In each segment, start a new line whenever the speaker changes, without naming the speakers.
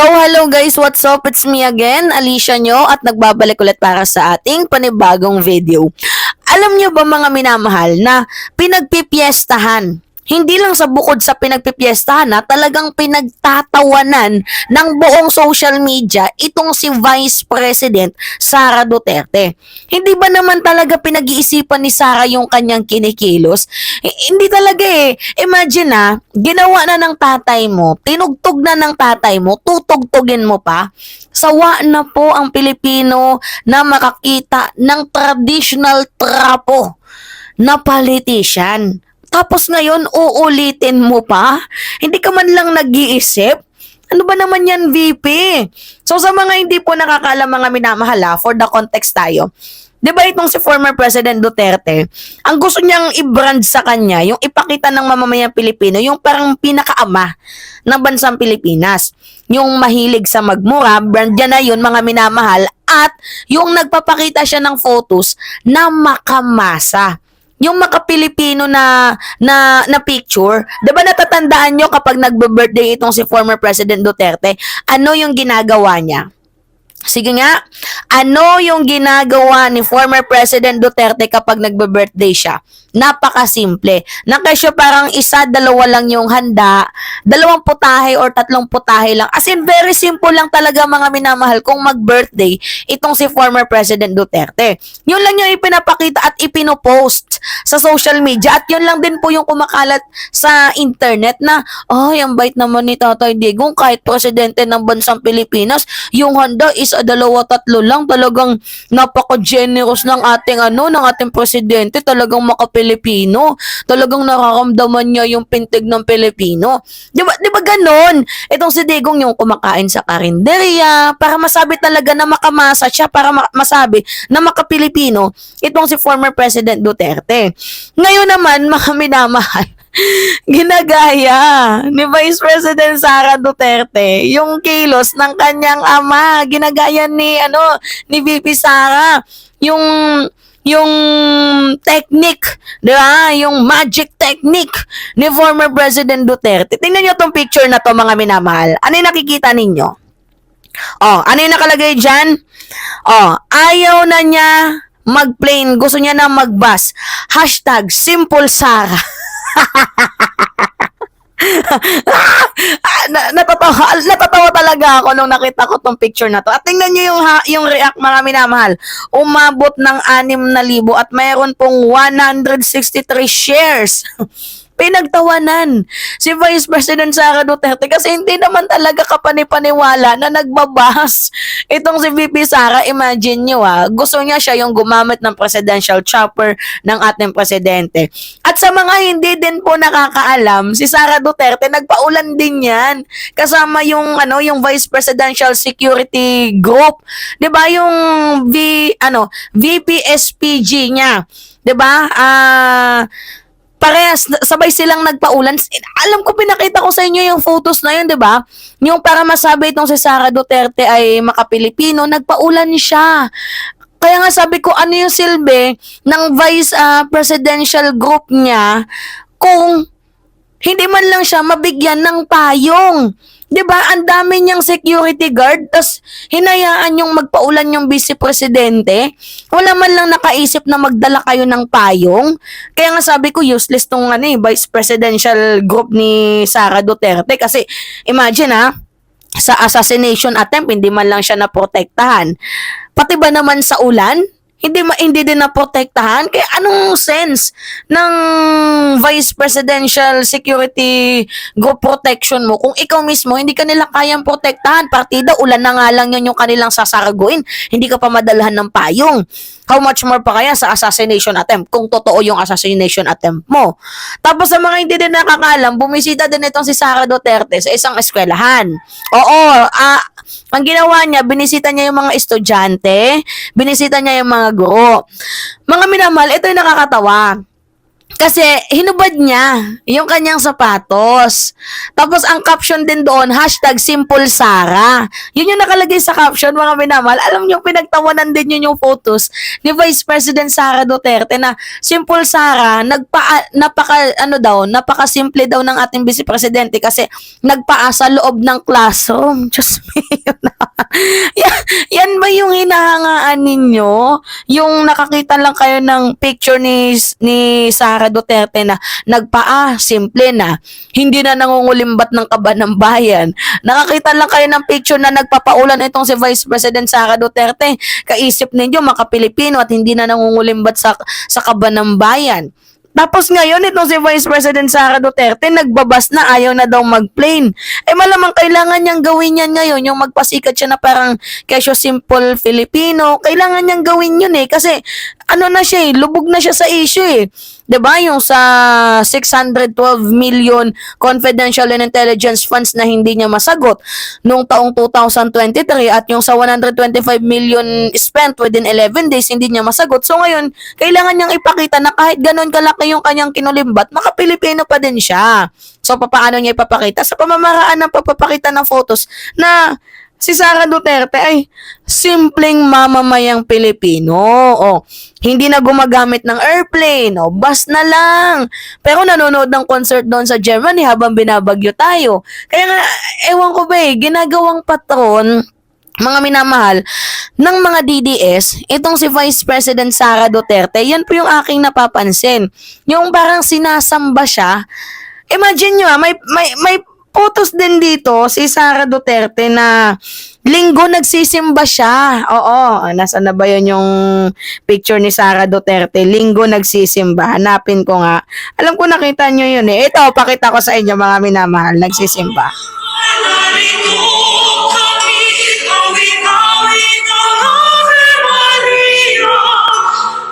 So, hello guys, what's up? It's me again, Alicia nyo, at nagbabalik ulit para sa ating panibagong video. Alam nyo ba mga minamahal na pinagpipiestahan? Hindi lang sa bukod sa pinagpipiestahan na talagang pinagtatawanan ng buong social media itong si Vice President Sara Duterte. Hindi ba naman talaga pinag-iisipan ni Sara yung kanyang kinikilos? Hindi talaga eh. Imagine na, ginawa na ng tatay mo, tinugtog na ng tatay mo, tutugtugin mo pa. Sawa na po ang Pilipino na makakita ng traditional trapo na politician. Tapos ngayon, uulitin mo pa? Hindi ka man lang nag-iisip? Ano ba naman yan, VP? So sa mga hindi po nakakaalam mga minamahala, for the context tayo, di ba itong si former President Duterte, ang gusto niyang i-brand sa kanya, yung ipakita ng mamamayang Pilipino, yung parang pinakaama ng bansang Pilipinas. Yung mahilig sa magmura, brand niya na yun mga minamahal, at yung nagpapakita siya ng photos na makamasa. Yung maka-Pilipino na picture, 'di ba natatandaan nyo kapag nagbe-birthday itong si former President Duterte, ano yung ginagawa niya? Sige nga, ano yung ginagawa ni former President Duterte kapag nagbe-birthday siya? Napakasimple. Nakasya parang isa, dalawa lang yung handa, 2 putahe or 3 putahe lang. As in, very simple lang talaga mga minamahal kung mag-birthday itong si former President Duterte. Yun lang yung ipinapakita at ipinopost sa social media at yun lang din po yung kumakalat sa internet na, ay, ang bait naman ni Tatay Digong kahit presidente ng bansang Pilipinas, yung handa is 2, 3 lang, talagang napaka-generous ng ating ng ating presidente, talagang maka-Pilipino, talagang nararamdaman niya yung pintig ng Pilipino. Di ba ganon? Itong si Digong yung kumakain sa karinderya para masabi talaga na makamasa siya, para masabi na maka-Pilipino itong si former President Duterte. Ngayon naman, mga minamahal, ginagaya ni Vice President Sara Duterte yung kilos ng kanyang ama. Ginagaya ni VP Sara yung technique, di ba? Yung magic technique ni former President Duterte. Tingnan niyo tong picture na to mga minamahal. Ano yung nakikita ninyo? Oh, ano yung nakalagay dyan? Oh, ayaw na niya mag-plane, gusto niya na mag-bus. #Simple Sara. Natatawa talaga ako nung nakita ko tong picture na to. At tingnan niyo yung react mga minamahal. Umabot ng 6,000 at mayroon pong 163 shares. Pinagtawanan si Vice President Sara Duterte kasi hindi naman talaga kapanipaniwala na nagbabas itong si VP Sara. Imagine nyo gusto niya siya yung gumamit ng presidential chopper ng ating presidente. At sa mga hindi din po nakakaalam, si Sara Duterte nagpaulan din yan kasama yung Vice Presidential Security Group. 'Di ba yung VPSPG niya? 'Di ba? Parehas, sabay silang nagpaulan. Alam ko, pinakita ko sa inyo yung photos na yun, di ba? Yung para masabi itong si Sara Duterte ay maka-Pilipino, nagpaulan siya. Kaya nga sabi ko, ano yung silbi ng Vice Presidential Group niya kung hindi man lang siya mabigyan ng payong. 'Di ba? Ang dami niyang security guard, tas hinayaan yung magpaulan yung vice presidente. Wala man lang nakaisip na magdala kayo ng payong. Kaya nga sabi ko useless tong vice presidential group ni Sara Duterte kasi imagine sa assassination attempt hindi man lang siya naprotektahan. Pati ba naman sa ulan? Hindi din naprotektahan. Kaya anong sense ng Vice Presidential Security Group protection mo kung ikaw mismo hindi ka nila kayang protektahan? Partida, ulan na nga lang yun yung kanilang sasaraguin. Hindi ka pa madalhan ng payong. How much more pa kaya sa assassination attempt kung totoo yung assassination attempt mo? Tapos sa mga hindi din nakakaalam, bumisita din itong si Sara Duterte sa isang eskwelahan. Oo, ang ginawa niya, binisita niya yung mga estudyante, binisita niya yung mga guro. Mga minamahal, ito yung nakakatawa. Kasi hinubad niya yung kanyang sapatos. Tapos ang caption din doon, #Simple Sara. Yun yung nakalagay sa caption, mga minamahal. Alam niyo, pinagtawanan din yun yung photos ni Vice President Sara Duterte na Simple Sara, napaka simple daw ng ating Vice Presidente kasi nagpaa sa loob ng classroom. Diyos me, yan ba yung hinahangaan ninyo? Yung nakakita lang kayo ng picture ni Sara Duterte na nagpaa, simple na, hindi na nangungulimbat ng kaba ng bayan. Nakakita lang kayo ng picture na nagpapaulan itong si Vice President Sara Duterte. Kaisip ninyo, maka-Pilipino at hindi na nangungulimbat sa kaba ng bayan. Tapos ngayon, itong si Vice President Sara Duterte, nagbabas na, ayaw na daw mag-plane. Malamang kailangan niyang gawin yan ngayon, yung magpasikat siya na parang kesyo simple Filipino. Kailangan niyang gawin yun kasi ano na siya lubog na siya sa issue 'Di ba? Yung sa 612 million confidential and intelligence funds na hindi niya masagot nung taong 2023 at yung sa 125 million spent within 11 days hindi niya masagot. So ngayon, kailangan niyang ipakita na kahit gano'n kalaki yung kanyang kinulimbat, maka-Pilipino pa din siya. So papaano niya ipapakita? Sa pamamaraan ng pagpapakita ng photos na si Sara Duterte ay simpleng mamamayang Pilipino. Hindi na gumagamit ng airplane. Bus na lang. Pero nanonood ng concert doon sa Germany habang binabagyo tayo. Kaya nga, ewan ko ba ginagawang patron, mga minamahal, ng mga DDS, itong si Vice President Sara Duterte, yan po yung aking napapansin. Yung parang sinasamba siya. Imagine nyo may photos din dito si Sara Duterte na linggo nagsisimba siya. Oo, nasaan na ba yun yung picture ni Sara Duterte? Linggo nagsisimba. Hanapin ko nga. Alam ko nakita nyo yun Ito, pakita ko sa inyo mga minamahal. Nagsisimba.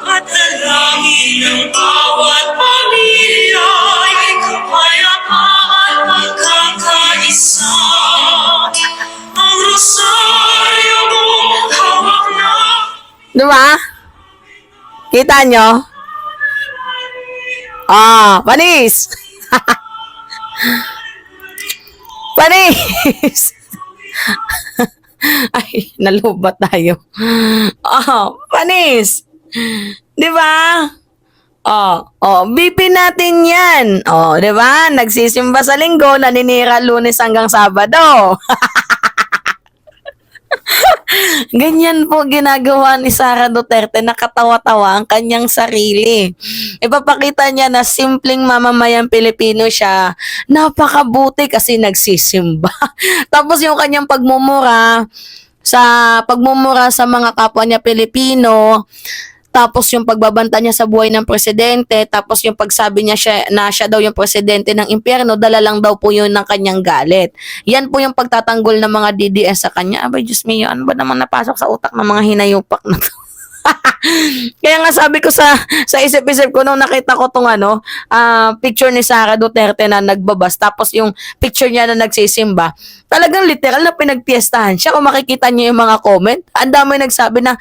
At dalangin ng bawat pamilya ay kapayapaan magkakaisa. Ang rosaryo mo hawak na. Diba? Kita nyo? Panis! Panis! Ay, nalubat tayo. Panis! Diba? BP natin yan. Diba? Nagsisimba sa linggo, naninira Lunes hanggang Sabado. Ganyan po ginagawa ni Sara Duterte, nakatawa-tawa ang kanyang sarili. Ipapakita niya na simpleng mamamayang Pilipino siya. Napakabuti kasi nagsisimba. Tapos yung kanyang pagmumura sa mga kapwa niya Pilipino, tapos yung pagbabanta niya sa buhay ng presidente, tapos yung pagsabi niya siya daw yung presidente ng impyerno, dala lang daw po yun ng kanyang galit. Yan po yung pagtatanggol ng mga DDS sa kanya. Abay, Diyos me, ano ba naman napasok sa utak ng mga hinayupak na to? Kaya nga sabi ko sa isip-isip ko nung nakita ko tong picture ni Sara Duterte na nagbabas, tapos yung picture niya na nagsisimba, talagang literal na pinagpiestahan siya. Kung makikita niyo yung mga comment, ang dami nagsabi na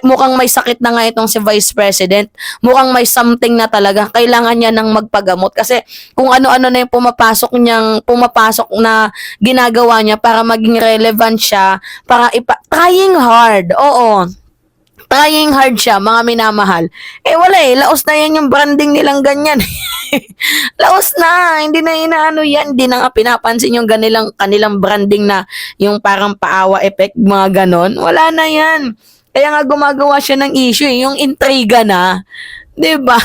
mukhang may sakit na nga itong si Vice President. Mukhang may something na talaga. Kailangan niya nang magpagamot kasi kung ano-ano na yung pumapasok na ginagawa niya para maging relevant siya, para trying hard. Oo. Trying hard siya, mga minamahal. Wala laos na yan yung branding nilang ganyan. Laos na, hindi na inaano yan, hindi na nga pinapansin yung kanilang branding na yung parang paawa effect, mga ganon. Wala na yan. Kaya nga gumagawa siya ng issue, yung intriga na. 'Di ba?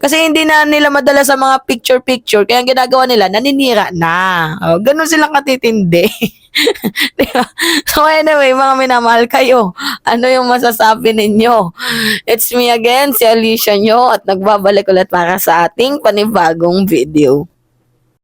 Kasi hindi na nila madala sa mga picture-picture, kaya ang ginagawa nila, naninira na. Ganun silang katitindi. Diba? So anyway, mga minamahal kayo, ano yung masasabi ninyo? It's me again, si Alicia nyo, at nagbabalik ulit para sa ating panibagong video.